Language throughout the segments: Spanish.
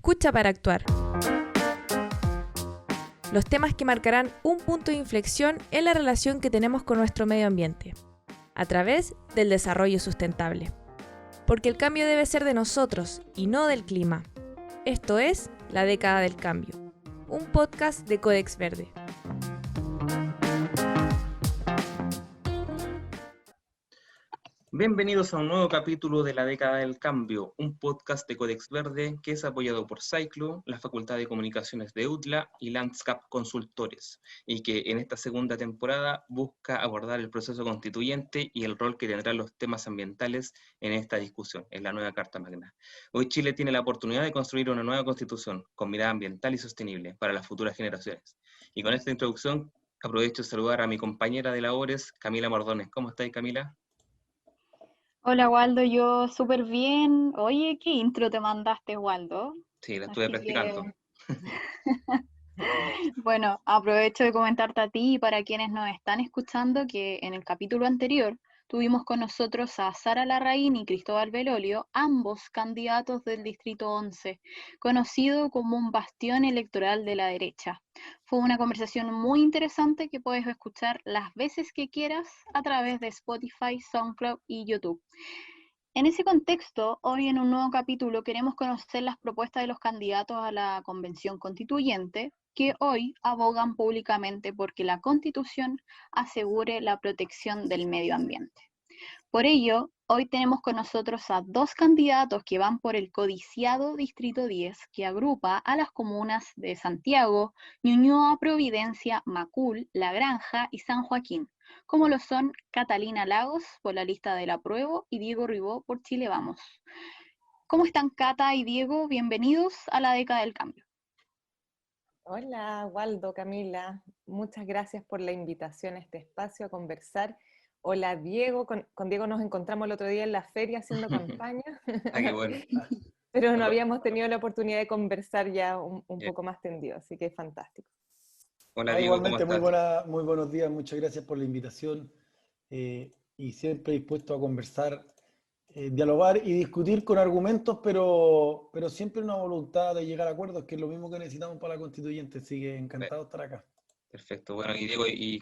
Escucha para actuar. Los temas que marcarán un punto de inflexión en la relación que tenemos con nuestro medio ambiente, a través del desarrollo sustentable. Porque el cambio debe ser de nosotros y no del clima. Esto es La Década del Cambio, un podcast de Codex Verde. Bienvenidos a un nuevo capítulo de La Década del Cambio, un podcast de Codex Verde que es apoyado por Cyclo, la Facultad de Comunicaciones de UTLA y Landscape Consultores, y que en esta segunda temporada busca abordar el proceso constituyente y el rol que tendrán los temas ambientales en esta discusión, en la nueva Carta Magna. Hoy Chile tiene la oportunidad de construir una nueva constitución con mirada ambiental y sostenible para las futuras generaciones. Y con esta introducción aprovecho de saludar a mi compañera de labores, Camila Mordones. ¿Cómo estáis, Camila? Hola Waldo, yo súper bien. Oye, ¿qué intro te mandaste, Waldo? Sí, la estuve Así practicando. que, bueno, aprovecho de comentarte a ti y para quienes nos están escuchando que en el capítulo anterior tuvimos con nosotros a Sara Larraín y Cristóbal Belolio, ambos candidatos del Distrito 11, conocido como un bastión electoral de la derecha. Fue una conversación muy interesante que puedes escuchar las veces que quieras a través de Spotify, SoundCloud y YouTube. En ese contexto, hoy en un nuevo capítulo queremos conocer las propuestas de los candidatos a la Convención Constituyente, que hoy abogan públicamente porque la Constitución asegure la protección del medio ambiente. Por ello, hoy tenemos con nosotros a dos candidatos que van por el codiciado Distrito 10, que agrupa a las comunas de Santiago, Ñuñoa, Providencia, Macul, La Granja y San Joaquín, como lo son Catalina Lagos por la lista del Apruebo y Diego Ribó por Chile Vamos. ¿Cómo están Cata y Diego? Bienvenidos a la Década del Cambio. Hola, Waldo, Camila. Muchas gracias por la invitación a este espacio a conversar. Hola, Diego. Con Diego nos encontramos el otro día en la feria haciendo campaña. Ah, qué bueno. Pero no habíamos tenido la oportunidad de conversar ya un poco más tendido, así que es fantástico. Hola, Diego, ¿cómo Igualmente, estás? muy buenos días, muchas gracias por la invitación y siempre dispuesto a conversar, dialogar y discutir con argumentos, pero siempre una voluntad de llegar a acuerdos, que es lo mismo que necesitamos para la constituyente, así que encantado de estar acá. Perfecto. Bueno, y Diego y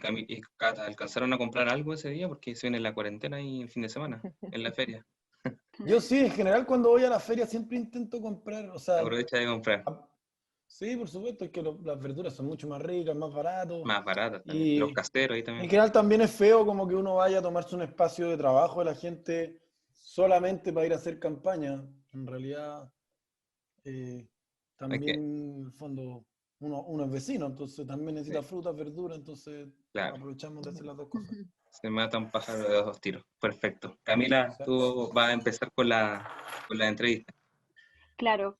Cata, ¿alcanzaron a comprar algo ese día? Porque se viene la cuarentena y el fin de semana, en la feria. Yo sí, en general cuando voy a la feria siempre intento comprar, o sea, Aprovecha de comprar. sí, por supuesto, es que las verduras son mucho más ricas, más baratos. Más baratas también. Los Y caseros ahí en también. general también es feo como que uno vaya a tomarse un espacio de trabajo de la gente solamente para ir a hacer campaña. En realidad, Hay que, también, en el fondo, uno es vecino, entonces también necesita sí, frutas, verduras, entonces claro. aprovechamos de hacer las dos cosas. Se mata un pájaro de dos tiros. Perfecto. Camila, Exacto. tú vas a empezar con la entrevista. Claro,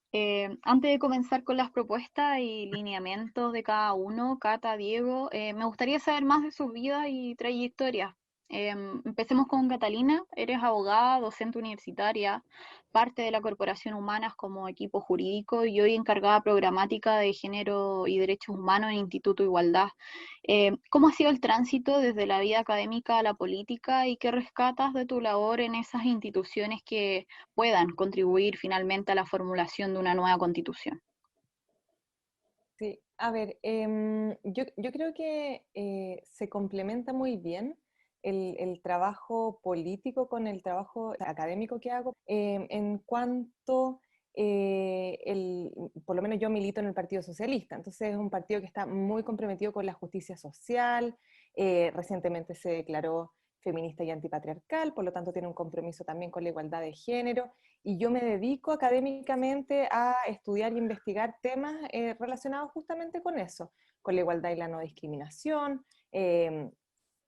antes de comenzar con las propuestas y lineamientos de cada uno, Cata, Diego, me gustaría saber más de sus vidas y trayectorias. Empecemos con Catalina, eres abogada, docente universitaria, parte de la Corporación Humanas como equipo jurídico y hoy encargada programática de género y derechos humanos en Instituto Igualdad. ¿Cómo ha sido el tránsito desde la vida académica a la política y qué rescatas de tu labor en esas instituciones que puedan contribuir finalmente a la formulación de una nueva constitución? Sí, a ver, yo creo que se complementa muy bien el trabajo político con el trabajo académico que hago en cuanto, por lo menos yo milito en el Partido Socialista, entonces es un partido que está muy comprometido con la justicia social, recientemente se declaró feminista y antipatriarcal, por lo tanto tiene un compromiso también con la igualdad de género, y yo me dedico académicamente a estudiar y investigar temas relacionados justamente con eso, con la igualdad y la no discriminación,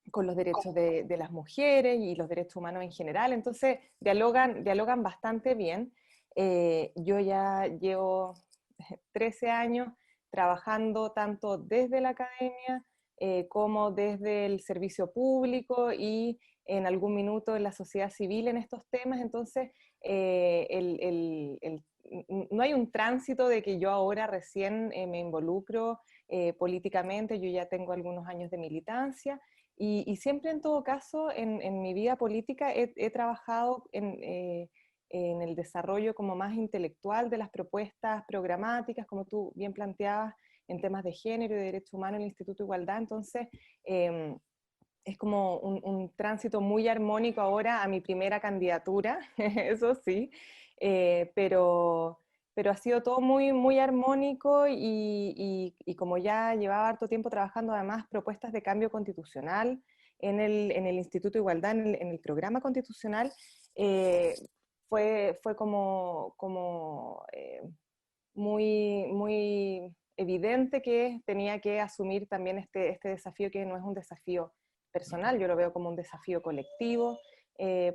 con los derechos de las mujeres y los derechos humanos en general, entonces dialogan bastante bien. Yo ya llevo 13 años trabajando tanto desde la academia como desde el servicio público y en algún minuto en la sociedad civil en estos temas, entonces no hay un tránsito de que yo ahora recién me involucro políticamente, yo ya tengo algunos años de militancia y siempre en todo caso en mi vida política he trabajado en el desarrollo como más intelectual de las propuestas programáticas, como tú bien planteabas, en temas de género y de derechos humanos en el Instituto de Igualdad. Entonces, es como un tránsito muy armónico ahora a mi primera candidatura, eso sí, pero ha sido todo muy, muy armónico y como ya llevaba harto tiempo trabajando además propuestas de cambio constitucional en el Instituto de Igualdad, en el programa constitucional, fue como muy, muy evidente que tenía que asumir también este desafío, que no es un desafío personal, yo lo veo como un desafío colectivo,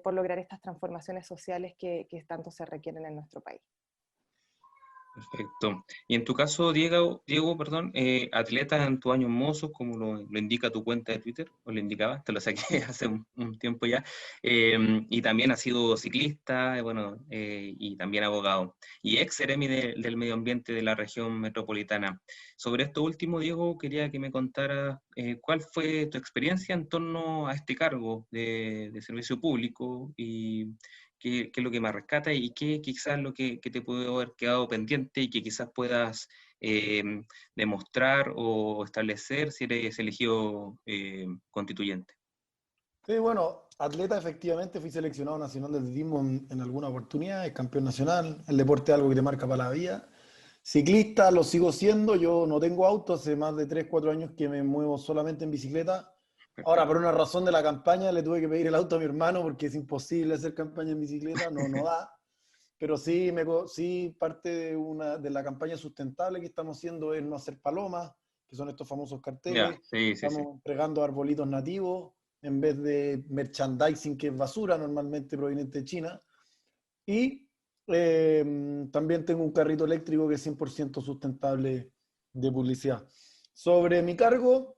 por lograr estas transformaciones sociales que tanto se requieren en nuestro país. Perfecto. Y en tu caso, Diego, perdón, atleta en tus años mozos, como lo indica tu cuenta de Twitter, o lo indicaba, te lo saqué hace un tiempo ya, y también has sido ciclista, bueno, y también abogado, y ex seremi del medio ambiente de la región metropolitana. Sobre esto último, Diego, quería que me contaras cuál fue tu experiencia en torno a este cargo de servicio público y qué es lo que más rescata y qué quizás lo que te puede haber quedado pendiente y que quizás puedas demostrar o establecer si eres elegido constituyente. Sí, bueno, atleta efectivamente, fui seleccionado nacional de atletismo en alguna oportunidad, es campeón nacional, el deporte es algo que te marca para la vida. Ciclista lo sigo siendo, yo no tengo auto, hace más de 3, 4 años que me muevo solamente en bicicleta. Ahora, por una razón de la campaña, le tuve que pedir el auto a mi hermano porque es imposible hacer campaña en bicicleta, no da. Pero sí, sí parte de la campaña sustentable que estamos haciendo es no hacer palomas, que son estos famosos carteles. Ya, sí. Estamos entregando arbolitos nativos en vez de merchandising, que es basura normalmente proveniente de China. Y también tengo un carrito eléctrico que es 100% sustentable de publicidad. Sobre mi cargo,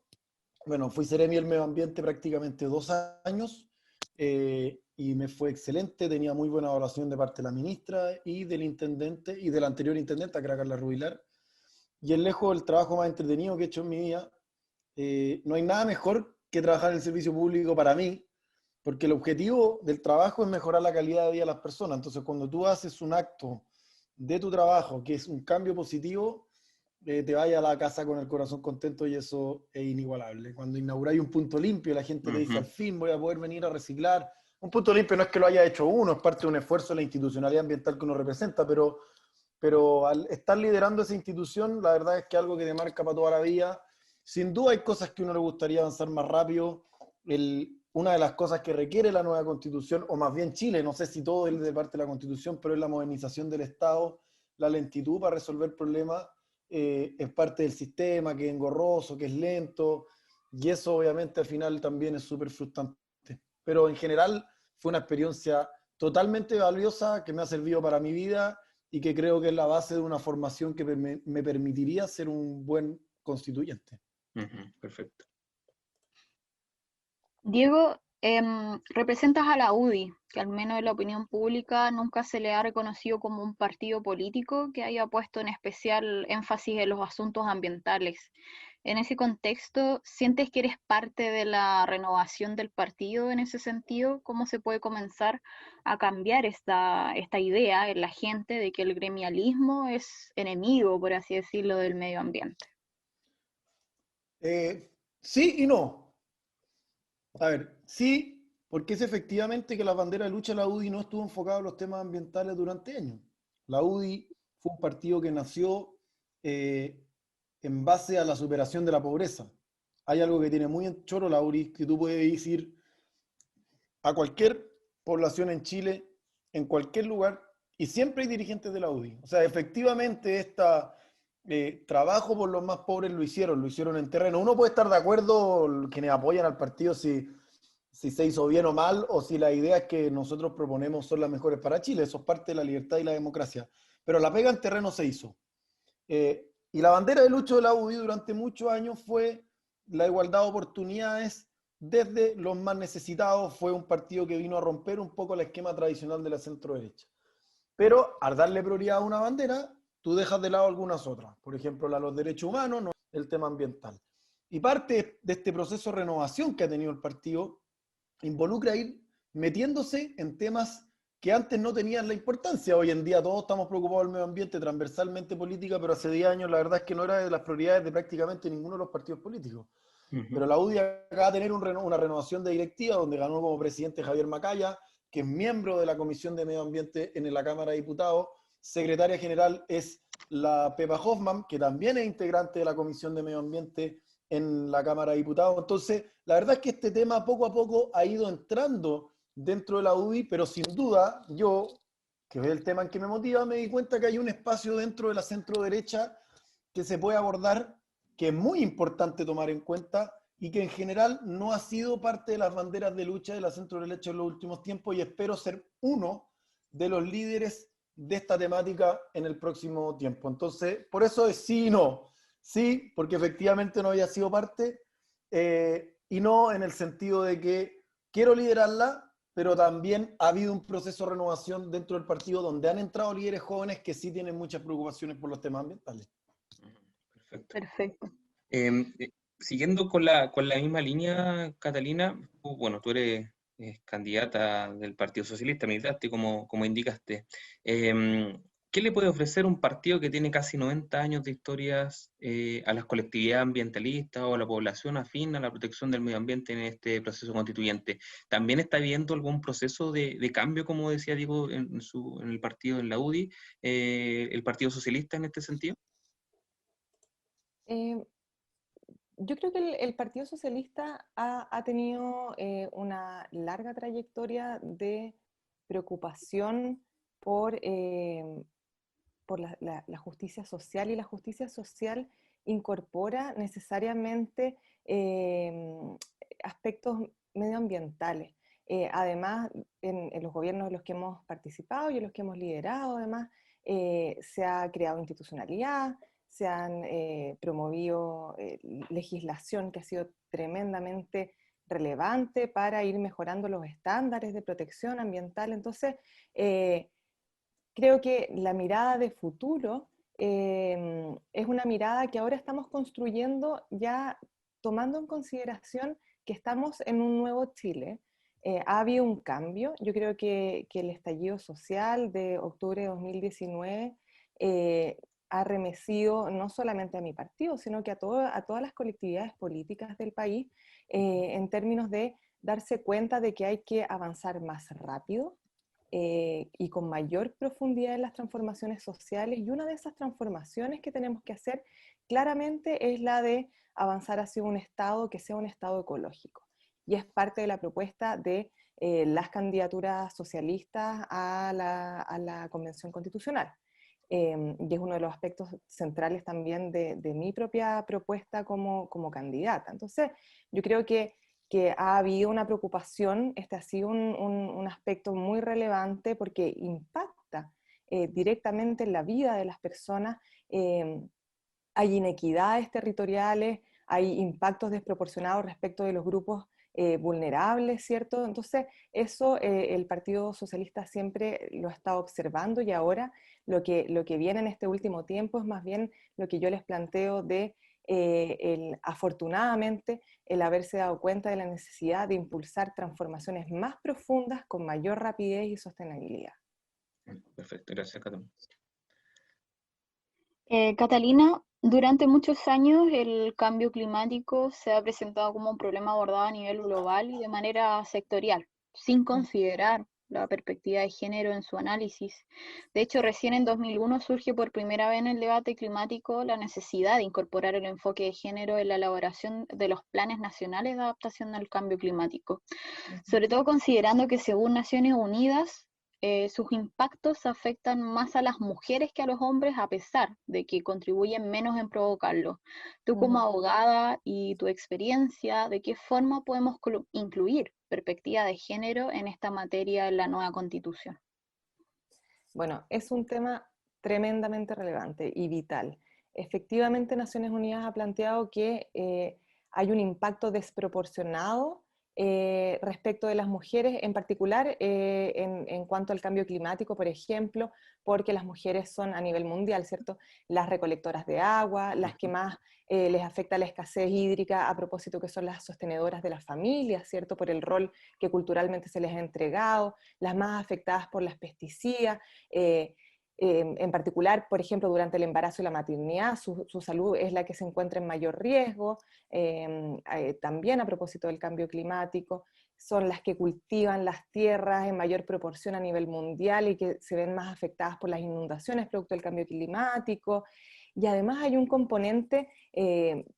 bueno, fui seremi del medio ambiente prácticamente 2 años y me fue excelente, tenía muy buena evaluación de parte de la ministra y del intendente y de la anterior intendenta, que era Carla Rubilar. Y es lejos el trabajo más entretenido que he hecho en mi vida. No hay nada mejor que trabajar en el servicio público para mí, porque el objetivo del trabajo es mejorar la calidad de vida de las personas. Entonces, cuando tú haces un acto de tu trabajo que es un cambio positivo, te vayas a la casa con el corazón contento y eso es inigualable. Cuando inauguráis un punto limpio, la gente te dice, al fin voy a poder venir a reciclar. Un punto limpio no es que lo haya hecho uno, es parte de un esfuerzo de la institucionalidad ambiental que uno representa, pero al estar liderando esa institución, la verdad es que es algo que te marca para toda la vida. Sin duda hay cosas que a uno le gustaría avanzar más rápido. Una de las cosas que requiere la nueva Constitución, o más bien Chile, no sé si todo es de parte de la Constitución, pero es la modernización del Estado, la lentitud para resolver problemas, es parte del sistema, que es engorroso, que es lento, y eso obviamente al final también es súper frustrante. Pero en general fue una experiencia totalmente valiosa que me ha servido para mi vida y que creo que es la base de una formación que me permitiría ser un buen constituyente. Perfecto. Diego, representas a la UDI, que al menos en la opinión pública nunca se le ha reconocido como un partido político que haya puesto en especial énfasis en los asuntos ambientales. En ese contexto, ¿sientes que eres parte de la renovación del partido en ese sentido? ¿Cómo se puede comenzar a cambiar esta idea en la gente de que el gremialismo es enemigo, por así decirlo, del medio ambiente? Sí y no. A ver, sí, porque es efectivamente que la bandera de lucha de la UDI no estuvo enfocada en los temas ambientales durante años. La UDI fue un partido que nació en base a la superación de la pobreza. Hay algo que tiene muy en choro la UDI, que tú puedes ir a cualquier población en Chile, en cualquier lugar, y siempre hay dirigentes de la UDI. O sea, efectivamente trabajo por los más pobres lo hicieron en terreno. Uno puede estar de acuerdo, quienes apoyan al partido, si se hizo bien o mal, o si las ideas que nosotros proponemos son las mejores para Chile. Eso es parte de la libertad y la democracia. Pero la pega en terreno se hizo. Y la bandera de lucha de la UDI durante muchos años fue la igualdad de oportunidades desde los más necesitados. Fue un partido que vino a romper un poco el esquema tradicional de la centro-derecha. Pero al darle prioridad a una bandera, tú dejas de lado algunas otras. Por ejemplo, los derechos humanos, no, el tema ambiental. Y parte de este proceso de renovación que ha tenido el partido involucra ir metiéndose en temas que antes no tenían la importancia. Hoy en día todos estamos preocupados del medio ambiente, transversalmente política, pero hace 10 años la verdad es que no era de las prioridades de prácticamente ninguno de los partidos políticos. Pero la UDI acaba de tener una renovación de directiva donde ganó como presidente Javier Macaya, que es miembro de la Comisión de Medio Ambiente en la Cámara de Diputados. Secretaria general es la Pepa Hoffman, que también es integrante de la Comisión de Medio Ambiente en la Cámara de Diputados. Entonces, la verdad es que este tema poco a poco ha ido entrando dentro de la UDI, pero sin duda yo, que es el tema en que me motiva, me di cuenta que hay un espacio dentro de la centro derecha que se puede abordar, que es muy importante tomar en cuenta y que en general no ha sido parte de las banderas de lucha de la centro derecha en los últimos tiempos, y espero ser uno de los líderes de esta temática en el próximo tiempo. Entonces, por eso es sí y no. Sí, porque efectivamente no había sido parte, y no en el sentido de que quiero liderarla, pero también ha habido un proceso de renovación dentro del partido donde han entrado líderes jóvenes que sí tienen muchas preocupaciones por los temas ambientales. Perfecto. Perfecto. Siguiendo con la misma línea, Catalina, bueno, tú eres candidata del Partido Socialista, militaste como indicaste. ¿Qué le puede ofrecer un partido que tiene casi 90 años de historias a las colectividades ambientalistas o a la población afín a la protección del medio ambiente en este proceso constituyente? ¿También está viendo algún proceso de cambio, como decía Diego, en el partido, en la UDI, el Partido Socialista en este sentido? Yo creo que el Partido Socialista ha tenido una larga trayectoria de preocupación por la justicia social, y la justicia social incorpora necesariamente aspectos medioambientales. Además, en los gobiernos en los que hemos participado y en los que hemos liderado, además, se ha creado institucionalidad, se han promovido legislación que ha sido tremendamente relevante para ir mejorando los estándares de protección ambiental. Entonces, creo que la mirada de futuro es una mirada que ahora estamos construyendo, ya tomando en consideración que estamos en un nuevo Chile. Ha habido un cambio. Yo creo que el estallido social de octubre de 2019 ha remecido no solamente a mi partido, sino que a todas las colectividades políticas del país, en términos de darse cuenta de que hay que avanzar más rápido y con mayor profundidad en las transformaciones sociales. Y una de esas transformaciones que tenemos que hacer claramente es la de avanzar hacia un Estado que sea un Estado ecológico. Y es parte de la propuesta de las candidaturas socialistas a la Convención Constitucional. Y es uno de los aspectos centrales también de mi propia propuesta como candidata. Entonces, yo creo que ha habido una preocupación. Este ha sido un aspecto muy relevante porque impacta directamente en la vida de las personas. Hay inequidades territoriales, hay impactos desproporcionados respecto de los grupos vulnerables, ¿cierto? Entonces, eso el Partido Socialista siempre lo ha estado observando, y ahora lo que viene en este último tiempo es más bien lo que yo les planteo de afortunadamente, el haberse dado cuenta de la necesidad de impulsar transformaciones más profundas con mayor rapidez y sostenibilidad. Perfecto, gracias, Catalina. Catalina, durante muchos años el cambio climático se ha presentado como un problema abordado a nivel global y de manera sectorial, sin considerar la perspectiva de género en su análisis. De hecho, recién en 2001 surge por primera vez en el debate climático la necesidad de incorporar el enfoque de género en la elaboración de los planes nacionales de adaptación al cambio climático, sobre todo considerando que según Naciones Unidas, sus impactos afectan más a las mujeres que a los hombres, a pesar de que contribuyen menos en provocarlo. Tú como abogada y tu experiencia, ¿de qué forma podemos incluir perspectiva de género en esta materia en la nueva Constitución? Bueno, es un tema tremendamente relevante y vital. Efectivamente, Naciones Unidas ha planteado que hay un impacto desproporcionado respecto de las mujeres, en particular en cuanto al cambio climático, por ejemplo, porque las mujeres son a nivel mundial, ¿cierto? Las recolectoras de agua, las que más les afecta la escasez hídrica, a propósito que son las sostenedoras de las familias, ¿cierto? Por el rol que culturalmente se les ha entregado, las más afectadas por las pesticidas, en particular, por ejemplo, durante el embarazo y la maternidad, su salud es la que se encuentra en mayor riesgo, también a propósito del cambio climático, son las que cultivan las tierras en mayor proporción a nivel mundial y que se ven más afectadas por las inundaciones producto del cambio climático. Y además hay un componente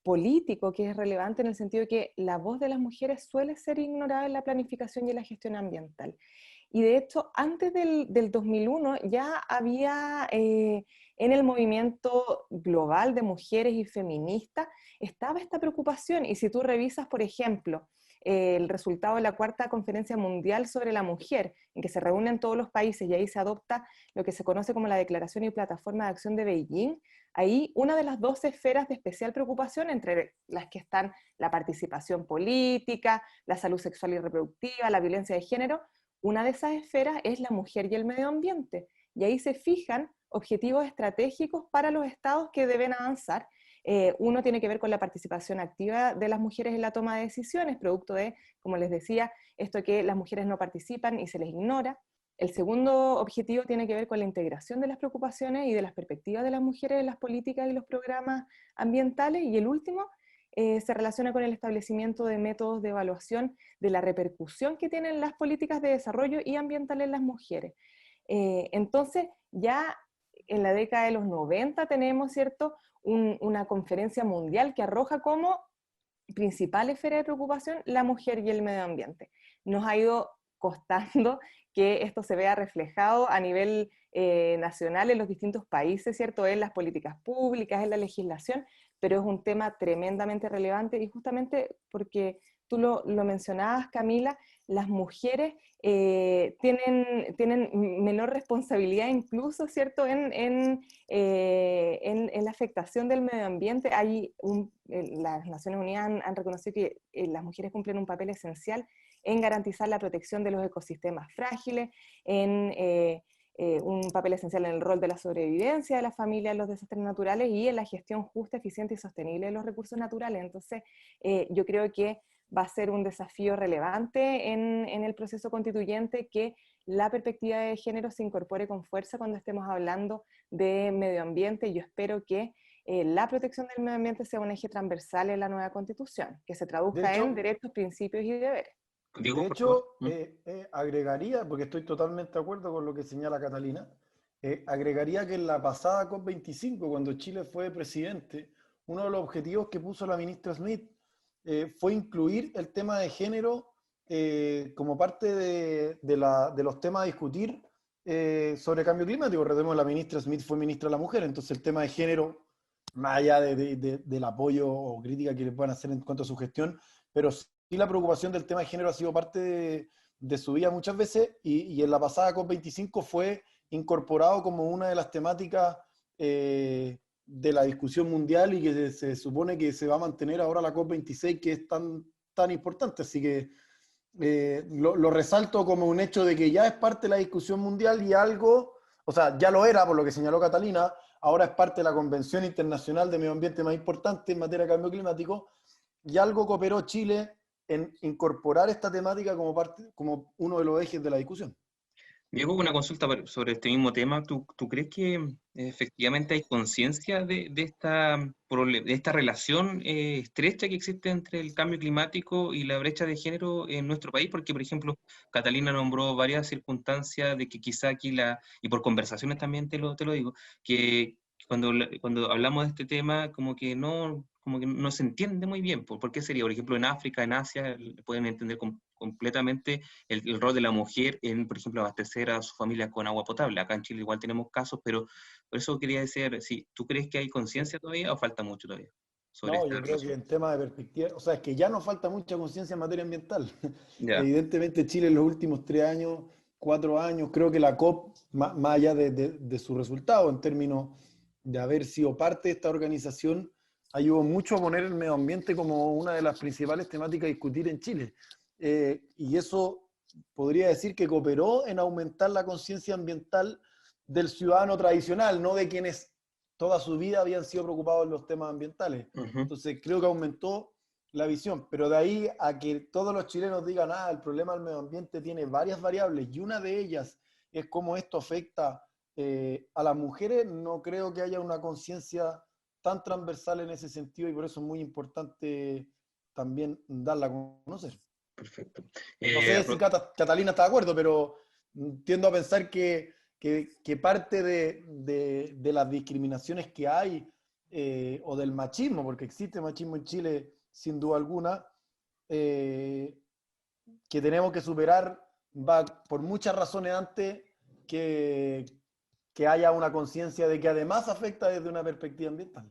político que es relevante en el sentido de que la voz de las mujeres suele ser ignorada en la planificación y en la gestión ambiental. Y de hecho, antes del 2001 ya había en el movimiento global de mujeres y feministas, estaba esta preocupación. Y si tú revisas, por ejemplo, el resultado de la Cuarta Conferencia Mundial sobre la Mujer, en que se reúnen todos los países y ahí se adopta lo que se conoce como la Declaración y Plataforma de Acción de Beijing, ahí una de las 12 esferas de especial preocupación, entre las que están la participación política, la salud sexual y reproductiva, la violencia de género, una de esas esferas es la mujer y el medio ambiente, y ahí se fijan objetivos estratégicos para los estados que deben avanzar. Uno tiene que ver con la participación activa de las mujeres en la toma de decisiones, producto de, como les decía, esto que las mujeres no participan y se les ignora. El segundo objetivo tiene que ver con la integración de las preocupaciones y de las perspectivas de las mujeres en las políticas y los programas ambientales, y el último se relaciona con el establecimiento de métodos de evaluación de la repercusión que tienen las políticas de desarrollo y ambiental en las mujeres. Entonces, ya en la década de los 90 tenemos, ¿cierto?, una conferencia mundial que arroja como principal esfera de preocupación la mujer y el medio ambiente. Nos ha ido costando que esto se vea reflejado a nivel nacional en los distintos países, ¿cierto?, en las políticas públicas, en la legislación, pero es un tema tremendamente relevante y justamente porque tú lo mencionabas, Camila, las mujeres tienen menor responsabilidad incluso, ¿cierto?, en la afectación del medio ambiente. Las Naciones Unidas han reconocido que las mujeres cumplen un papel esencial en garantizar la protección de los ecosistemas frágiles, en un papel esencial en el rol de la sobrevivencia de la familia en los desastres naturales y en la gestión justa, eficiente y sostenible de los recursos naturales. Entonces, yo creo que va a ser un desafío relevante en el proceso constituyente que la perspectiva de género se incorpore con fuerza cuando estemos hablando de medio ambiente. Yo espero que la protección del medio ambiente sea un eje transversal en la nueva Constitución, que se traduzca en derechos, principios y deberes. Diego, De hecho, agregaría, porque estoy totalmente de acuerdo con lo que señala Catalina, agregaría que en la pasada COP25, cuando Chile fue presidente, uno de los objetivos que puso la ministra Smith fue incluir el tema de género como parte de los temas a discutir sobre cambio climático. Recordemos, la ministra Smith fue ministra de la mujer, entonces el tema de género, más allá del apoyo o crítica que le puedan hacer en cuanto a su gestión, pero sí la preocupación del tema de género ha sido parte de su vida muchas veces, y en la pasada COP25 fue incorporado como una de las temáticas de la discusión mundial, y que se supone que se va a mantener ahora la COP26, que es tan importante. Así que lo resalto como un hecho de que ya es parte de la discusión mundial y algo, o sea, ya lo era por lo que señaló Catalina, ahora es parte de la Convención Internacional de Medio Ambiente más importante en materia de cambio climático, y algo cooperó Chile en incorporar esta temática como uno de los ejes de la discusión. Diego, una consulta sobre este mismo tema. ¿Tú crees que efectivamente hay conciencia de esta relación estrecha que existe entre el cambio climático y la brecha de género en nuestro país? Porque, por ejemplo, Catalina nombró varias circunstancias de que quizá aquí y por conversaciones también te lo digo, que cuando hablamos de este tema como que no se entiende muy bien. ¿Por qué sería? Por ejemplo, en África, en Asia, pueden entender completamente el rol de la mujer en, por ejemplo, abastecer a sus familias con agua potable. Acá en Chile igual tenemos casos, pero por eso quería decir, si ¿tú crees que hay conciencia todavía o falta mucho todavía sobre No, esta yo creo relación? que en tema de perspectiva, o sea, es que ya nos falta mucha conciencia en materia ambiental. Ya. Evidentemente Chile en los últimos 3 años, 4 años, creo que la COP, más allá de su resultado en términos de haber sido parte de esta organización, ayudó mucho a poner el medio ambiente como una de las principales temáticas a discutir en Chile. y eso podría decir que cooperó en aumentar la conciencia ambiental del ciudadano tradicional, no de quienes toda su vida habían sido preocupados en los temas ambientales. Entonces creo que aumentó la visión, pero de ahí a que todos los chilenos digan, el problema del medio ambiente tiene varias variables y una de ellas es cómo esto afecta a las mujeres, no creo que haya una conciencia tan transversal en ese sentido, y por eso es muy importante también darla a conocer. Perfecto. No sé si Catalina está de acuerdo, pero tiendo a pensar que parte de las discriminaciones que hay, o del machismo, porque existe machismo en Chile sin duda alguna, que tenemos que superar, va por muchas razones antes que haya una conciencia de que además afecta desde una perspectiva ambiental.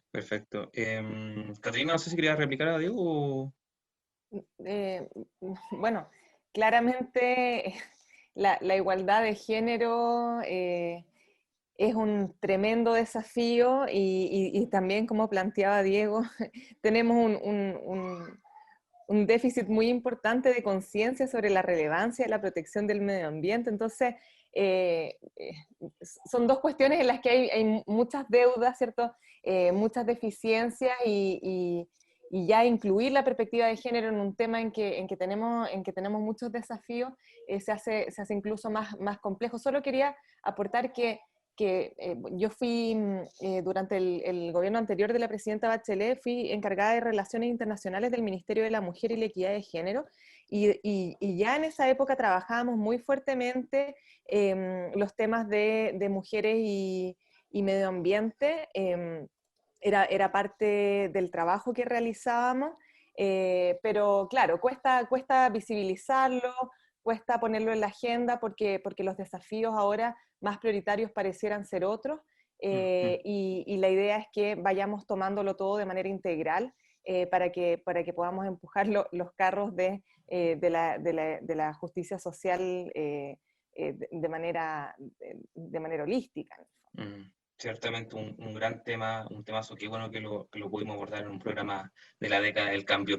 Perfecto. Catalina, no sé si querías replicar a Diego. Bueno, claramente la igualdad de género es un tremendo desafío y también, como planteaba Diego, tenemos un déficit muy importante de conciencia sobre la relevancia de la protección del medio ambiente. Entonces, son dos cuestiones en las que hay muchas deudas, ¿cierto? Muchas deficiencias y ya incluir la perspectiva de género en un tema en que tenemos muchos desafíos se hace incluso más complejo. Solo quería aportar que yo fui, durante el gobierno anterior de la presidenta Bachelet, fui encargada de Relaciones Internacionales del Ministerio de la Mujer y la Equidad de Género, y ya en esa época trabajábamos muy fuertemente los temas de mujeres y medio ambiente. Era parte del trabajo que realizábamos, pero claro, cuesta visibilizarlo, cuesta ponerlo en la agenda porque los desafíos ahora más prioritarios parecieran ser otros, y la idea es que vayamos tomándolo todo de manera integral, para que podamos empujar los carros de la justicia social de manera holística. Ciertamente un gran tema, un temazo que bueno que lo pudimos abordar en un programa de la década del cambio.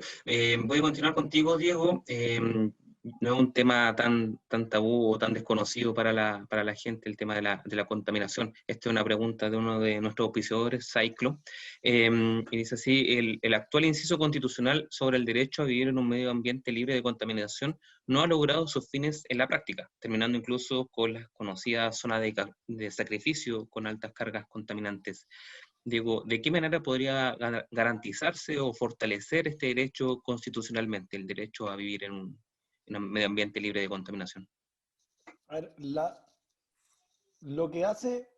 Voy a continuar contigo, Diego. No es un tema tan tabú o tan desconocido para la gente, el tema de la contaminación. Esta es una pregunta de uno de nuestros auspiciadores, Cyclo, y dice así: el actual inciso constitucional sobre el derecho a vivir en un medio ambiente libre de contaminación no ha logrado sus fines en la práctica, terminando incluso con las conocidas zonas de sacrificio con altas cargas contaminantes. Diego, ¿de qué manera podría garantizarse o fortalecer este derecho constitucionalmente, el derecho a vivir en un medio ambiente libre de contaminación? A ver, lo que hace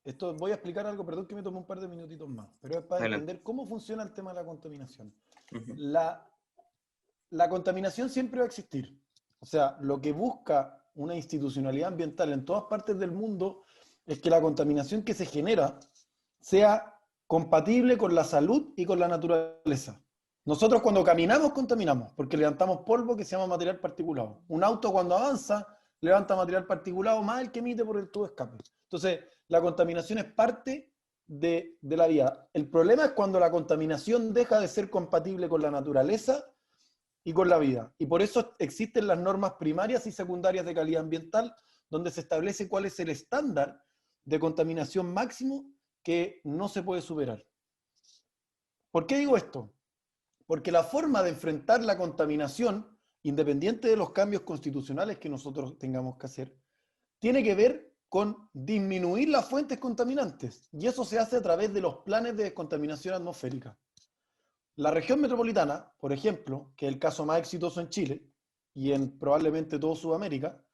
esto voy a explicar algo, perdón que me tomé un par de minutitos más, pero es para entender cómo funciona el tema de la contaminación. La contaminación siempre va a existir. O sea, lo que busca una institucionalidad ambiental en todas partes del mundo es que la contaminación que se genera sea compatible con la salud y con la naturaleza. Nosotros cuando caminamos contaminamos, porque levantamos polvo que se llama material particulado. Un auto cuando avanza levanta material particulado más el que emite por el tubo de escape. Entonces, la contaminación es parte de la vida. El problema es cuando la contaminación deja de ser compatible con la naturaleza y con la vida. Y por eso existen las normas primarias y secundarias de calidad ambiental, donde se establece cuál es el estándar de contaminación máximo que no se puede superar. ¿Por qué digo esto? Porque la forma de enfrentar la contaminación, independiente de los cambios constitucionales que nosotros tengamos que hacer, tiene que ver con disminuir las fuentes contaminantes. Y eso se hace a través de los planes de descontaminación atmosférica. La región metropolitana, por ejemplo, que es el caso más exitoso en Chile y en probablemente toda Sudamérica,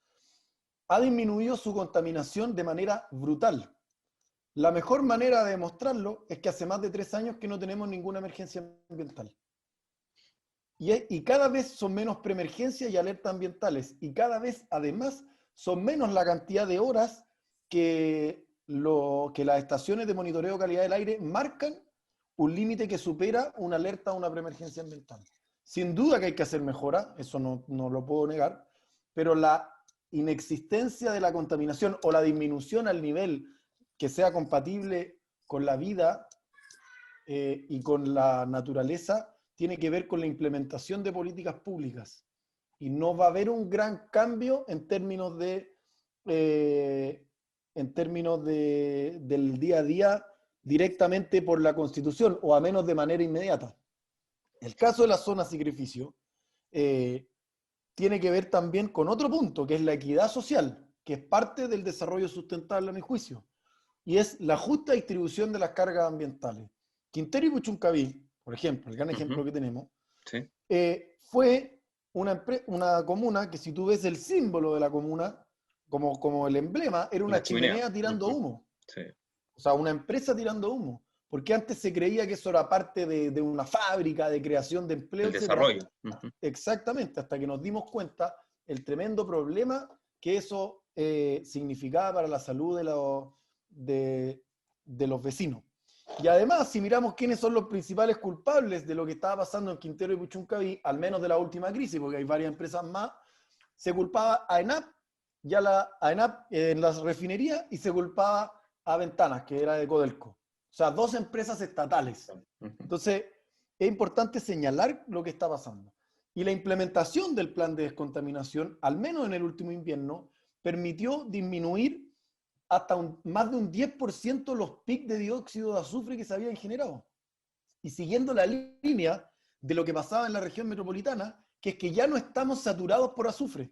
ha disminuido su contaminación de manera brutal. La mejor manera de demostrarlo es que hace más de 3 años que no tenemos ninguna emergencia ambiental. Y cada vez son menos preemergencias y alertas ambientales, y cada vez, además, son menos la cantidad de horas que las estaciones de monitoreo de calidad del aire marcan un límite que supera una alerta a una preemergencia ambiental. Sin duda que hay que hacer mejora, eso no lo puedo negar, pero la inexistencia de la contaminación o la disminución al nivel que sea compatible con la vida y con la naturaleza tiene que ver con la implementación de políticas públicas. Y no va a haber un gran cambio en términos del día a día directamente por la Constitución, o a menos de manera inmediata. El caso de la zona sacrificio tiene que ver también con otro punto, que es la equidad social, que es parte del desarrollo sustentable a mi juicio, y es la justa distribución de las cargas ambientales. Quintero y Puchuncaví, por ejemplo, el gran ejemplo que tenemos, Sí. fue una comuna que, si tú ves el símbolo de la comuna, como el emblema, era una La chimenea. chimenea tirando humo. Sí. O sea, una empresa tirando humo. Porque antes se creía que eso era parte de una fábrica, de creación de empleo, El etc. desarrollo. Exactamente, hasta que nos dimos cuenta el tremendo problema que eso significaba para la salud de los vecinos. Y además, si miramos quiénes son los principales culpables de lo que estaba pasando en Quintero y Puchuncaví, al menos de la última crisis, porque hay varias empresas más, se culpaba a ENAP, a ENAP en las refinerías, y se culpaba a Ventanas, que era de Codelco. O sea, dos empresas estatales. Entonces, es importante señalar lo que está pasando. Y la implementación del plan de descontaminación, al menos en el último invierno, permitió disminuir hasta más de un 10% los picos de dióxido de azufre que se habían generado. Y siguiendo la línea de lo que pasaba en la región metropolitana, que es que ya no estamos saturados por azufre.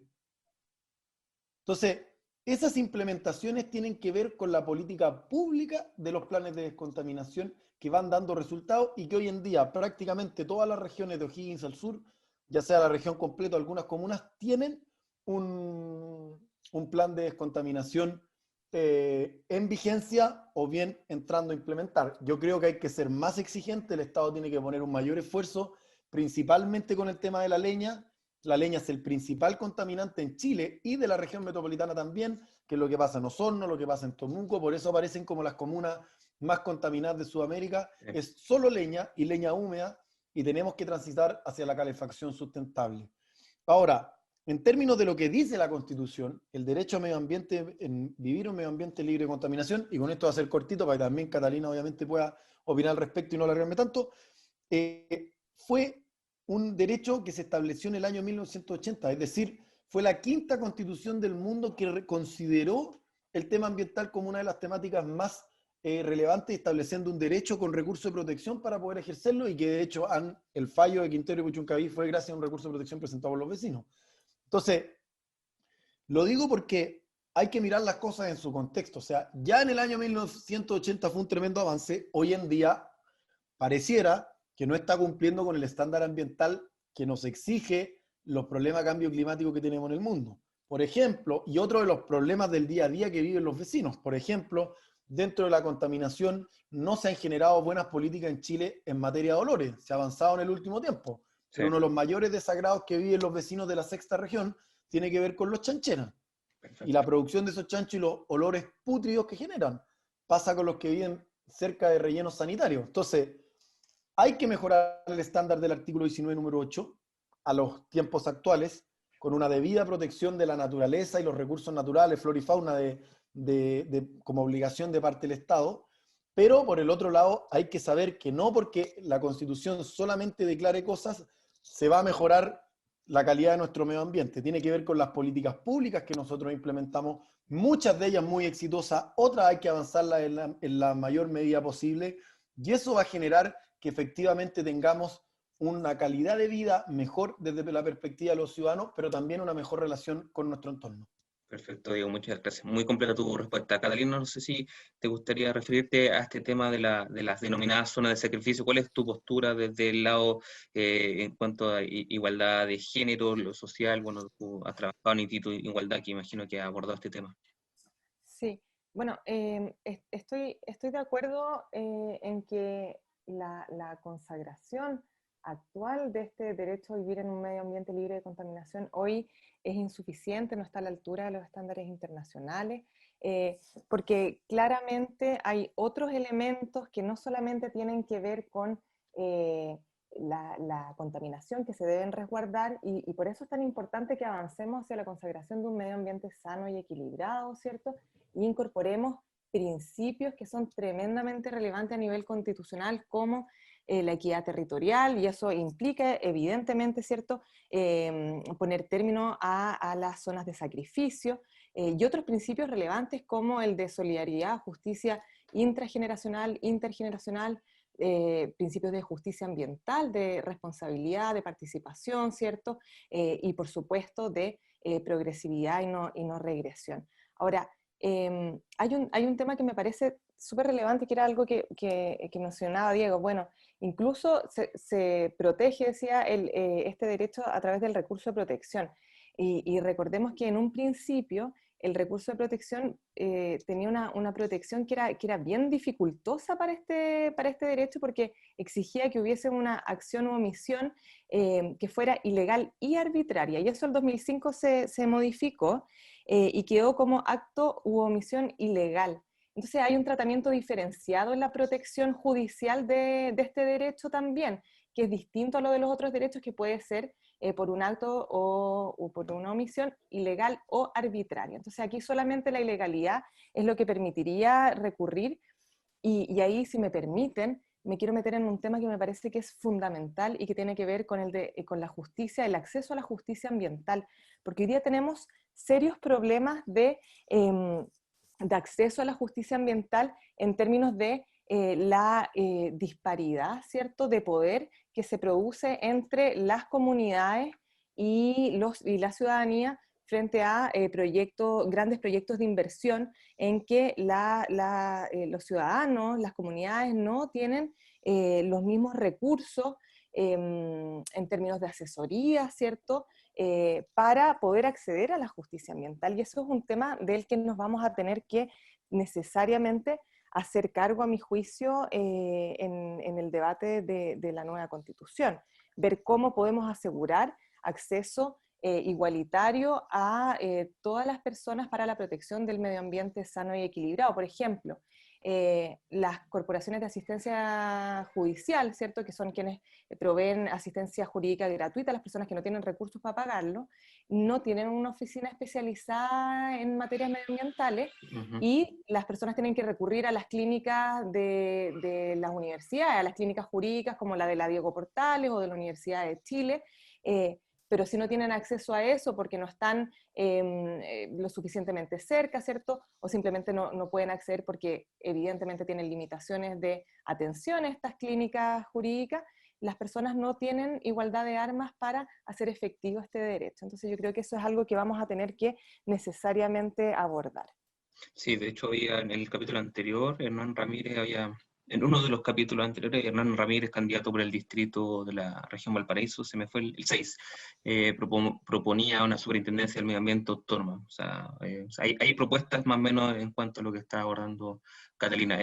Entonces, esas implementaciones tienen que ver con la política pública de los planes de descontaminación que van dando resultados, y que hoy en día prácticamente todas las regiones de O'Higgins al sur, ya sea la región completa o algunas comunas, tienen un plan de descontaminación en vigencia, o bien entrando a implementar. Yo creo que hay que ser más exigente, el Estado tiene que poner un mayor esfuerzo, principalmente con el tema de la leña. La leña es el principal contaminante en Chile y de la región metropolitana también, que es lo que pasa en Osorno, lo que pasa en Temuco, por eso aparecen como las comunas más contaminadas de Sudamérica. Es solo leña y leña húmeda, y tenemos que transitar hacia la calefacción sustentable. Ahora, en términos de lo que dice la Constitución, el derecho a medio ambiente, en vivir un medio ambiente libre de contaminación, y con esto va a ser cortito para que también Catalina obviamente pueda opinar al respecto y no alargarme tanto, fue un derecho que se estableció en el año 1980, es decir, fue la quinta constitución del mundo que consideró el tema ambiental como una de las temáticas más relevantes, estableciendo un derecho con recurso de protección para poder ejercerlo, y que de hecho el fallo de Quintero y Puchuncaví fue gracias a un recurso de protección presentado por los vecinos. Entonces, lo digo porque hay que mirar las cosas en su contexto. O sea, ya en el año 1980 fue un tremendo avance. Hoy en día pareciera que no está cumpliendo con el estándar ambiental que nos exige los problemas de cambio climático que tenemos en el mundo. Por ejemplo, y otro de los problemas del día a día que viven los vecinos, por ejemplo, dentro de la contaminación no se han generado buenas políticas en Chile en materia de olores. Se ha avanzado en el último tiempo. Sí. Pero uno de los mayores desagrados que viven los vecinos de la sexta región tiene que ver con los chancheras. Perfecto. Y la producción de esos chanchos y los olores pútridos que generan. Pasa con los que viven cerca de rellenos sanitarios. Entonces, hay que mejorar el estándar del artículo 19, número 8, a los tiempos actuales, con una debida protección de la naturaleza y los recursos naturales, flora y fauna, como obligación de parte del Estado. Pero, por el otro lado, hay que saber que no porque la Constitución solamente declare cosas, se va a mejorar la calidad de nuestro medio ambiente. Tiene que ver con las políticas públicas que nosotros implementamos, muchas de ellas muy exitosas, otras hay que avanzarlas en la mayor medida posible, y eso va a generar que efectivamente tengamos una calidad de vida mejor desde la perspectiva de los ciudadanos, pero también una mejor relación con nuestro entorno. Perfecto, Diego, muchas gracias. Muy completa tu respuesta. Catalina, no sé si te gustaría referirte a este tema de las denominadas zonas de sacrificio. ¿Cuál es tu postura desde el lado en cuanto a igualdad de género, lo social? Bueno, tú has trabajado en Instituto de Igualdad, que imagino que ha abordado este tema. Sí, bueno, estoy de acuerdo en que la consagración actual de este derecho a vivir en un medio ambiente libre de contaminación hoy es insuficiente, no está a la altura de los estándares internacionales, porque claramente hay otros elementos que no solamente tienen que ver con la contaminación que se deben resguardar, y por eso es tan importante que avancemos hacia la consagración de un medio ambiente sano y equilibrado, ¿cierto? Y incorporemos principios que son tremendamente relevantes a nivel constitucional, como la equidad territorial, y eso implica evidentemente, ¿cierto?, poner término a las zonas de sacrificio, y otros principios relevantes como el de solidaridad, justicia intrageneracional, intergeneracional, principios de justicia ambiental, de responsabilidad, de participación, ¿cierto? Y por supuesto de progresividad y no regresión. Ahora, hay un tema que me parece súper relevante, que era algo que mencionaba Diego. Bueno, incluso se protege, decía, este derecho a través del recurso de protección. Y recordemos que en un principio el recurso de protección tenía una protección que era bien dificultosa para este derecho, porque exigía que hubiese una acción u omisión que fuera ilegal y arbitraria. Y eso en el 2005 se modificó y quedó como acto u omisión ilegal. Entonces hay un tratamiento diferenciado en la protección judicial de este derecho también, que es distinto a lo de los otros derechos, que puede ser por un acto o por una omisión ilegal o arbitraria. Entonces aquí solamente la ilegalidad es lo que permitiría recurrir, y ahí, si me permiten, me quiero meter en un tema que me parece que es fundamental y que tiene que ver con la justicia, el acceso a la justicia ambiental, porque hoy día tenemos serios problemas de acceso a la justicia ambiental en términos de la disparidad, ¿cierto?, de poder que se produce entre las comunidades y la ciudadanía frente a grandes proyectos de inversión en que los ciudadanos, las comunidades no tienen los mismos recursos en términos de asesoría, ¿cierto?, para poder acceder a la justicia ambiental. Y eso es un tema del que nos vamos a tener que necesariamente hacer cargo, a mi juicio, en el debate de la nueva Constitución. Ver cómo podemos asegurar acceso igualitario a todas las personas para la protección del medio ambiente sano y equilibrado. Por ejemplo, las corporaciones de asistencia judicial, ¿cierto?, que son quienes proveen asistencia jurídica gratuita a las personas que no tienen recursos para pagarlo, no tienen una oficina especializada en materias medioambientales, y las personas tienen que recurrir a las clínicas de las universidades, a las clínicas jurídicas como la de la Diego Portales o de la Universidad de Chile, pero si no tienen acceso a eso porque no están lo suficientemente cerca, ¿cierto? O simplemente no pueden acceder porque evidentemente tienen limitaciones de atención a estas clínicas jurídicas, las personas no tienen igualdad de armas para hacer efectivo este derecho. Entonces yo creo que eso es algo que vamos a tener que necesariamente abordar. Sí, de hecho había en el capítulo anterior, en uno de los capítulos anteriores, Hernán Ramírez, candidato por el distrito de la región Valparaíso, se me fue el 6, proponía una superintendencia del medio ambiente autónoma. O sea, hay propuestas más o menos en cuanto a lo que está abordando Catalina.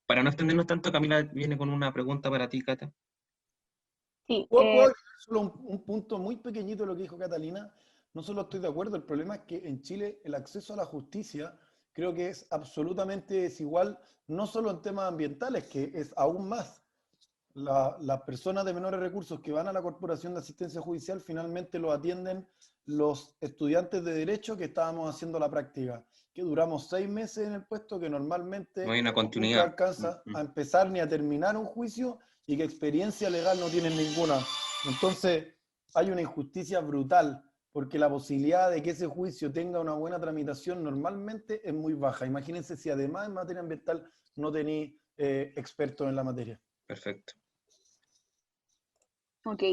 Para no extendernos tanto, Camila viene con una pregunta para ti, Cata. Sí, ¿Puedo agregar solo un punto muy pequeñito de lo que dijo Catalina? No solo estoy de acuerdo, el problema es que en Chile el acceso a la justicia creo que es absolutamente desigual, no solo en temas ambientales, que es aún más. Las personas de menores recursos que van a la Corporación de Asistencia Judicial finalmente lo atienden los estudiantes de Derecho que estábamos haciendo la práctica, que duramos 6 meses en el puesto, que normalmente No hay una nunca continuidad. alcanza a empezar ni a terminar un juicio, y que experiencia legal no tienen ninguna. Entonces hay una injusticia brutal, porque la posibilidad de que ese juicio tenga una buena tramitación normalmente es muy baja. Imagínense si además en materia ambiental no tenéis expertos en la materia. Perfecto. Ok,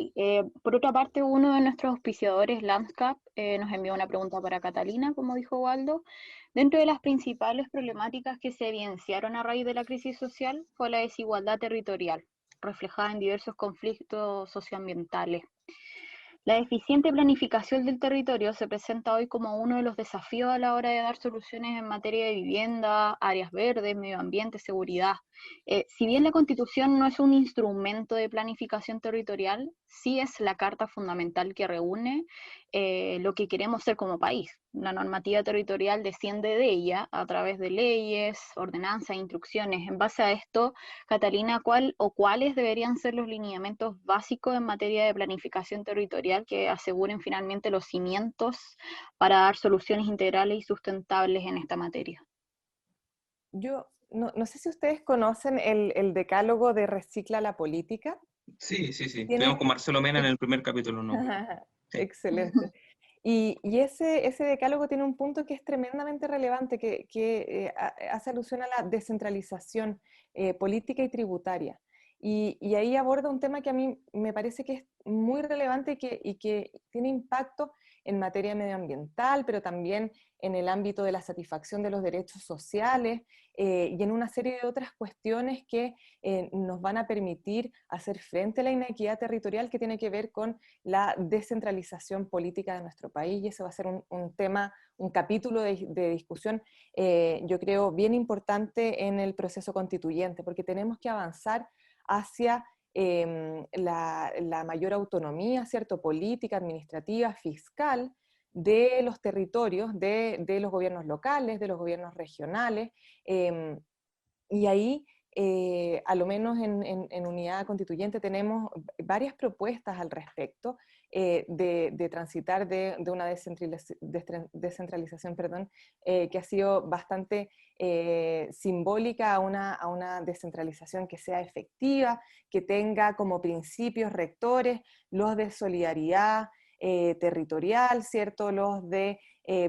por otra parte, uno de nuestros auspiciadores, Landscape, nos envió una pregunta para Catalina, como dijo Waldo. Dentro de las principales problemáticas que se evidenciaron a raíz de la crisis social fue la desigualdad territorial, reflejada en diversos conflictos socioambientales. La deficiente planificación del territorio se presenta hoy como uno de los desafíos a la hora de dar soluciones en materia de vivienda, áreas verdes, medio ambiente, seguridad. Si bien la Constitución no es un instrumento de planificación territorial, sí es la carta fundamental que reúne lo que queremos ser como país. La normativa territorial desciende de ella a través de leyes, ordenanzas, instrucciones. En base a esto, Catalina, ¿cuál o cuáles deberían ser los lineamientos básicos en materia de planificación territorial que aseguren finalmente los cimientos para dar soluciones integrales y sustentables en esta materia? Yo no sé si ustedes conocen el decálogo de Recicla la Política. Sí, sí, sí. Estuvimos Tiene, con Marcelo Mena en el primer capítulo, ¿no? Sí. excelente. Y ese decálogo tiene un punto que es tremendamente relevante, que hace alusión a la descentralización política y tributaria. Y ahí aborda un tema que a mí me parece que es muy relevante y que tiene impacto en materia medioambiental, pero también en el ámbito de la satisfacción de los derechos sociales y en una serie de otras cuestiones que nos van a permitir hacer frente a la inequidad territorial que tiene que ver con la descentralización política de nuestro país, y ese va a ser un tema, un capítulo de discusión, yo creo, bien importante en el proceso constituyente, porque tenemos que avanzar hacia la mayor autonomía, ¿cierto?, política, administrativa, fiscal, de los territorios, de los gobiernos locales, de los gobiernos regionales, y ahí, a lo menos en Unidad Constituyente, tenemos varias propuestas al respecto de transitar de una descentralización, perdón, que ha sido bastante simbólica a una descentralización que sea efectiva, que tenga como principios rectores los de solidaridad territorial, ¿cierto? Los de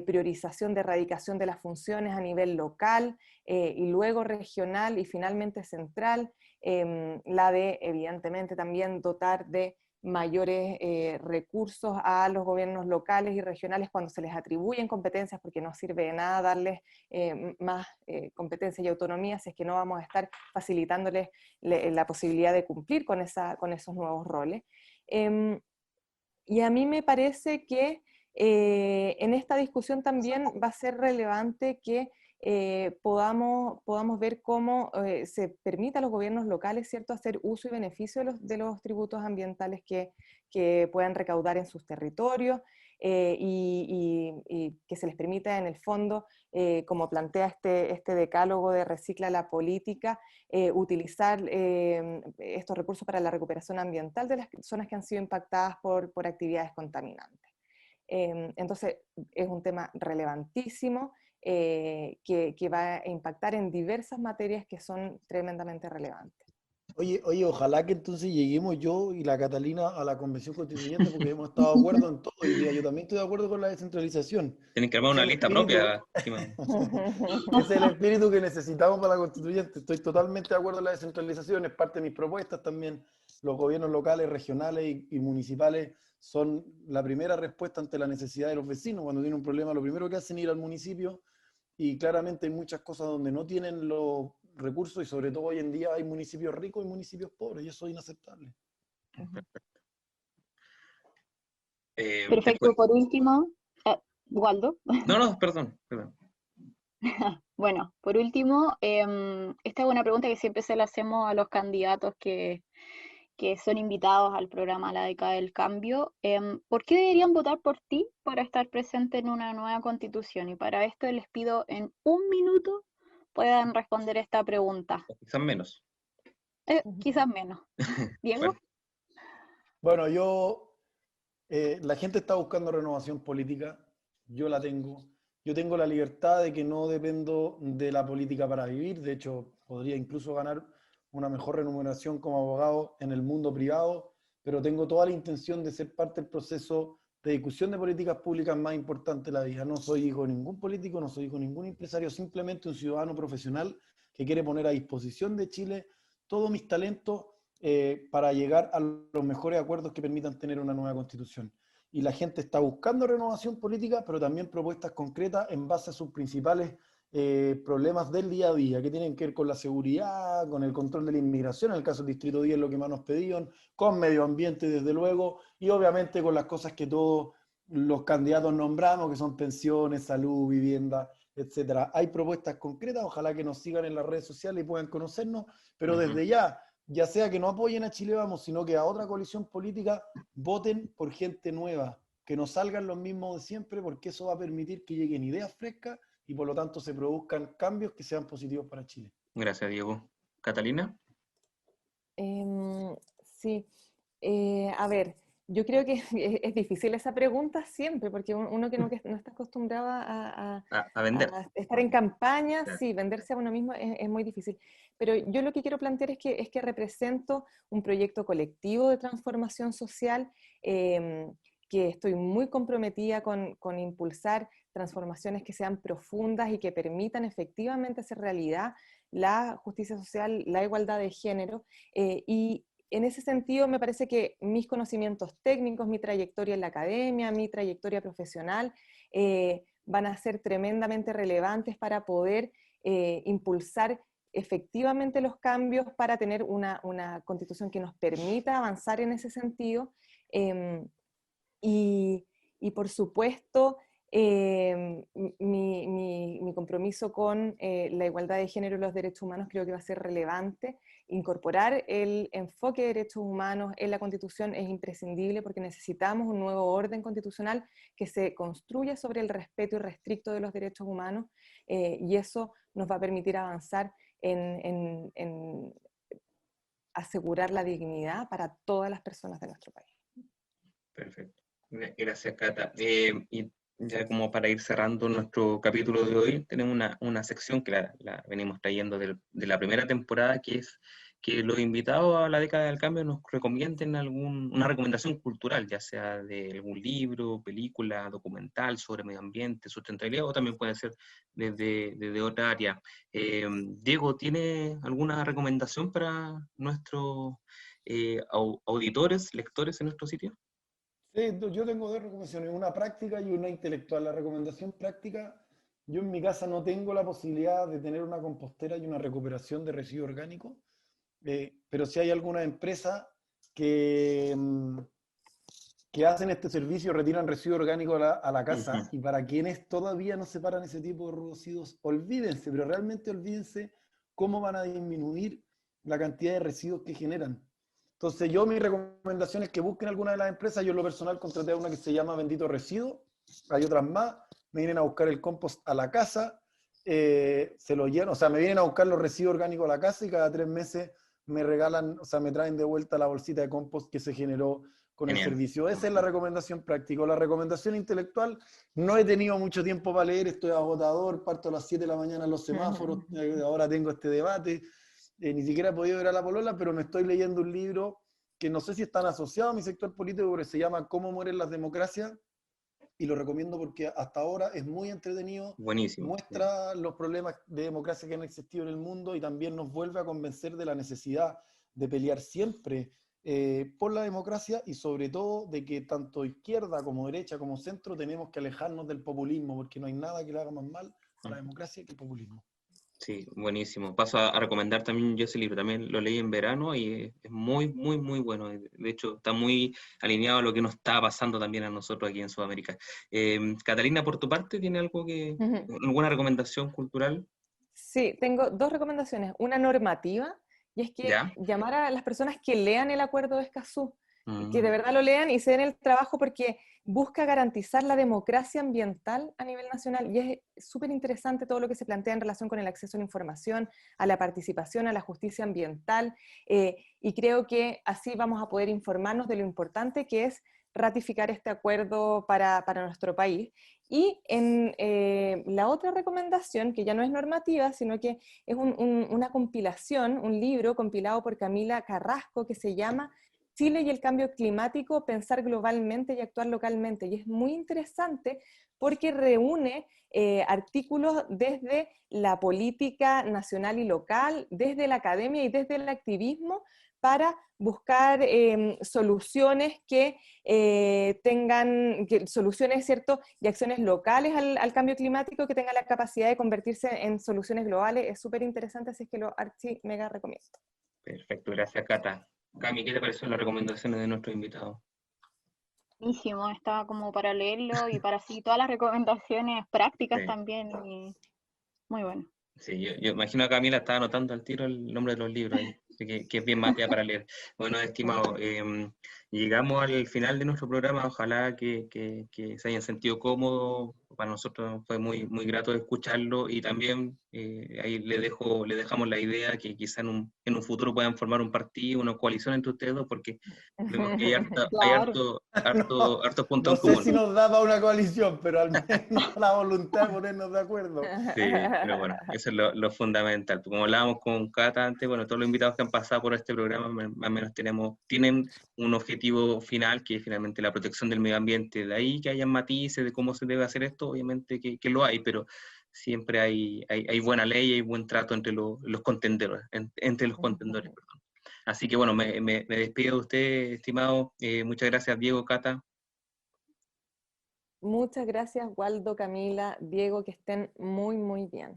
priorización de erradicación de las funciones a nivel local, y luego regional y finalmente central, la de evidentemente también dotar de mayores recursos a los gobiernos locales y regionales cuando se les atribuyen competencias, porque no sirve de nada darles más competencias y autonomía si es que no vamos a estar facilitándoles la posibilidad de cumplir con esos nuevos roles. Y a mí me parece que en esta discusión también va a ser relevante que podamos ver cómo se permite a los gobiernos locales, ¿cierto?, hacer uso y beneficio de los tributos ambientales que puedan recaudar en sus territorios, y que se les permita en el fondo, como plantea este decálogo de Recicla la Política, utilizar estos recursos para la recuperación ambiental de las zonas que han sido impactadas por actividades contaminantes. Entonces, es un tema relevantísimo que va a impactar en diversas materias que son tremendamente relevantes. Oye, ojalá que entonces lleguemos yo y la Catalina a la Convención Constituyente porque hemos estado de acuerdo en todo hoy día. Yo también estoy de acuerdo con la descentralización. Tienen que armar Es una el lista espíritu, propia, estimado. es el espíritu que necesitamos para la Constituyente. Estoy totalmente de acuerdo en la descentralización, es parte de mis propuestas también. Los gobiernos locales, regionales y municipales son la primera respuesta ante la necesidad de los vecinos. Cuando tienen un problema, lo primero que hacen es ir al municipio, y claramente hay muchas cosas donde no tienen los recursos, y sobre todo hoy en día hay municipios ricos y municipios pobres, y eso es inaceptable. Perfecto, Después. por último, Waldo. No, no, perdón, perdón. Bueno, por último, esta es una pregunta que siempre se la hacemos a los candidatos que son invitados al programa La Década del Cambio. ¿Por qué deberían votar por ti para estar presente en una nueva constitución? Y para esto les pido en un minuto puedan responder esta pregunta. O quizás menos. Quizás menos. Diego. Bueno, la gente está buscando renovación política, yo la tengo. Yo tengo la libertad de que no dependo de la política para vivir. De hecho, podría incluso ganar una mejor remuneración como abogado en el mundo privado, pero tengo toda la intención de ser parte del proceso de discusión de políticas públicas más importante de la vida. No soy hijo de ningún político, no soy hijo de ningún empresario, simplemente un ciudadano profesional que quiere poner a disposición de Chile todos mis talentos para llegar a los mejores acuerdos que permitan tener una nueva constitución. Y la gente está buscando renovación política, pero también propuestas concretas en base a sus principales problemas del día a día, que tienen que ver con la seguridad, con el control de la inmigración, en el caso del Distrito 10 lo que más nos pedían, con medio ambiente desde luego, y obviamente con las cosas que todos los candidatos nombramos, que son pensiones, salud, vivienda, etcétera. Hay propuestas concretas, ojalá que nos sigan en las redes sociales y puedan conocernos, pero desde ya sea que no apoyen a Chile Vamos, sino que a otra coalición política, voten por gente nueva, que no salgan los mismos de siempre, porque eso va a permitir que lleguen ideas frescas y por lo tanto se produzcan cambios que sean positivos para Chile. Gracias, Diego. ¿Catalina? Sí, a ver, Yo creo que es difícil esa pregunta siempre, porque uno que no está acostumbrado A vender. a estar en campaña, Claro. sí, venderse a uno mismo es muy difícil. Pero yo lo que quiero plantear es que represento un proyecto colectivo de transformación social, que estoy muy comprometida con impulsar transformaciones que sean profundas y que permitan efectivamente hacer realidad la justicia social, la igualdad de género, y en ese sentido me parece que mis conocimientos técnicos, mi trayectoria en la academia, mi trayectoria profesional, van a ser tremendamente relevantes para poder impulsar efectivamente los cambios para tener una constitución que nos permita avanzar en ese sentido. Eh, y por supuesto, mi compromiso con la igualdad de género y los derechos humanos creo que va a ser relevante. Incorporar el enfoque de derechos humanos en la Constitución es imprescindible porque necesitamos un nuevo orden constitucional que se construya sobre el respeto irrestricto de los derechos humanos, y eso nos va a permitir avanzar en asegurar la dignidad para todas las personas de nuestro país. Perfecto. Gracias, Cata. Y ya como para ir cerrando nuestro capítulo de hoy, tenemos una sección que la venimos trayendo de la primera temporada, que es que los invitados a la década del cambio nos recomienden una recomendación cultural, ya sea de algún libro, película, documental sobre medio ambiente, sustentabilidad, o también puede ser desde otra área. Diego, ¿tiene alguna recomendación para nuestros auditores, lectores en nuestro sitio? Sí, yo tengo dos recomendaciones, una práctica y una intelectual. La recomendación práctica, yo en mi casa no tengo la posibilidad de tener una compostera y una recuperación de residuos orgánicos, pero si hay alguna empresa que, que hacen este servicio, retiran residuos orgánicos a la casa, y para quienes todavía no separan ese tipo de residuos, olvídense, pero realmente olvídense cómo van a disminuir la cantidad de residuos que generan. Entonces mi recomendación es que busquen alguna de las empresas. Yo en lo personal contraté a una que se llama Bendito Residuo, hay otras más, me vienen a buscar el compost a la casa, se lo llevan, o sea, me vienen a buscar los residuos orgánicos a la casa y cada 3 meses me regalan, o sea, me traen de vuelta la bolsita de compost que se generó con el servicio. Esa es la recomendación práctica. La recomendación intelectual, no he tenido mucho tiempo para leer, estoy agotador, parto a las 7 de la mañana en los semáforos, ahora tengo este debate, ni siquiera he podido ver a la polola, pero me estoy leyendo un libro que no sé si están asociados a mi sector político, pero se llama Cómo mueren las democracias, y lo recomiendo porque hasta ahora es muy entretenido. Buenísimo. Muestra los problemas de democracia que han existido en el mundo y también nos vuelve a convencer de la necesidad de pelear siempre por la democracia, y sobre todo de que tanto izquierda como derecha como centro tenemos que alejarnos del populismo, porque no hay nada que le haga más mal a la democracia que el populismo. Sí, buenísimo. Paso a recomendar también yo ese libro. También lo leí en verano y es muy, muy, muy bueno. De hecho, está muy alineado a lo que nos está pasando también a nosotros aquí en Sudamérica. Catalina, por tu parte, ¿tiene alguna recomendación cultural? Sí, tengo dos recomendaciones. Una normativa, y es que ¿Ya? llamar a las personas que lean el Acuerdo de Escazú, que de Mm. verdad lo lean y se den el trabajo, porque busca garantizar la democracia ambiental a nivel nacional, y es súper interesante todo lo que se plantea en relación con el acceso a la información, a la participación, a la justicia ambiental, y creo que así vamos a poder informarnos de lo importante que es ratificar este acuerdo para nuestro país. Y en la otra recomendación, que ya no es normativa, sino que es una compilación, un libro compilado por Camila Carrasco, que se llama Chile y el cambio climático, pensar globalmente y actuar localmente. Y es muy interesante porque reúne artículos desde la política nacional y local, desde la academia y desde el activismo, para buscar soluciones que tengan soluciones, ¿cierto?, y acciones locales al cambio climático que tengan la capacidad de convertirse en soluciones globales. Es súper interesante, así es que lo archi mega recomiendo. Perfecto, gracias, Cata. Cami, ¿qué te parecen las recomendaciones de nuestros invitados? Buenísimo, estaba como para leerlo y para así todas las recomendaciones prácticas Sí. también. Y muy bueno. Sí, yo imagino a Camila estaba anotando al tiro el nombre de los libros ahí, así que es bien materia para leer. Bueno, estimado, llegamos al final de nuestro programa. Ojalá que se hayan sentido cómodos. Para nosotros fue muy, muy grato escucharlo, y también ahí le dejamos la idea que quizá en un futuro puedan formar un partido, una coalición entre ustedes dos, porque vemos que hay Claro. hartos puntos No en sé común. si nos da para una coalición, pero al menos la voluntad de ponernos de acuerdo. Sí, pero bueno, eso es lo fundamental. Como hablábamos con Cata antes, bueno, todos los invitados que han pasado por este programa, más o menos tienen un objetivo final, que es finalmente la protección del medio ambiente. De ahí que hayan matices de cómo se debe hacer esto, obviamente que lo hay, pero siempre hay buena ley y hay buen trato entre los contendores, entre los contendores, perdón. Así que bueno, me despido de usted, estimado. Muchas gracias, Diego, Cata. Muchas gracias, Waldo, Camila, Diego, que estén muy, muy bien.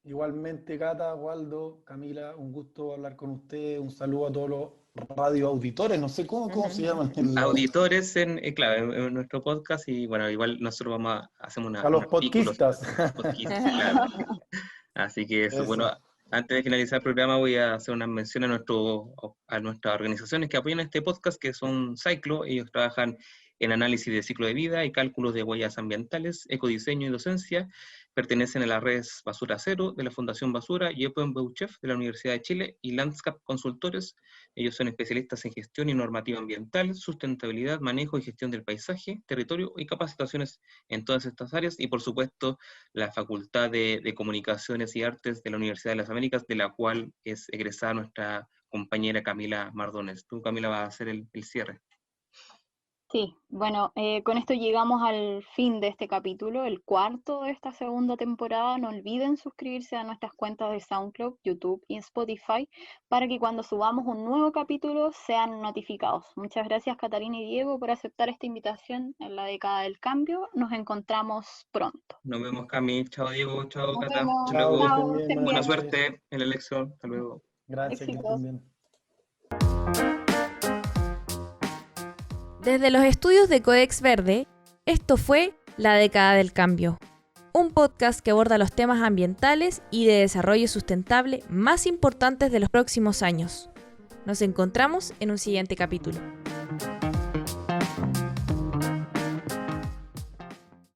Igualmente, Cata, Waldo, Camila, un gusto hablar con ustedes. Un saludo a todos los radioauditores, no sé cómo se llaman. Auditores claro, en nuestro podcast, y bueno, igual nosotros hacemos A los un artículo. podquistas. Podquistas, claro. Así que eso, bueno, Eso. antes de finalizar el programa voy a hacer una mención a nuestras organizaciones que apoyan este podcast, que son Cyclo. Ellos trabajan en análisis de ciclo de vida y cálculos de huellas ambientales, ecodiseño y docencia. Pertenecen a las redes Basura Cero de la Fundación Basura y Open Beuchef de la Universidad de Chile y Landscape Consultores. Ellos son especialistas en gestión y normativa ambiental, sustentabilidad, manejo y gestión del paisaje, territorio y capacitaciones en todas estas áreas. Y por supuesto, la Facultad de Comunicaciones y Artes de la Universidad de las Américas, de la cual es egresada nuestra compañera Camila Mardones. Tú, Camila, vas a hacer el cierre. Sí, bueno, con esto llegamos al fin de este capítulo, el cuarto de esta segunda temporada. No olviden suscribirse a nuestras cuentas de SoundCloud, YouTube y Spotify para que cuando subamos un nuevo capítulo sean notificados. Muchas gracias, Catalina y Diego, por aceptar esta invitación en la década del cambio. Nos encontramos pronto. Nos vemos, Cami. Chao, Diego. Chao, Nos Cata. vemos. Hasta Chao, que luego. estén bien. Estén Buenas Buena bien. noches. suerte en la elección. Hasta luego. Gracias, que Éxitos. estén bien. Desde los estudios de Codex Verde, esto fue La Década del Cambio, un podcast que aborda los temas ambientales y de desarrollo sustentable más importantes de los próximos años. Nos encontramos en un siguiente capítulo.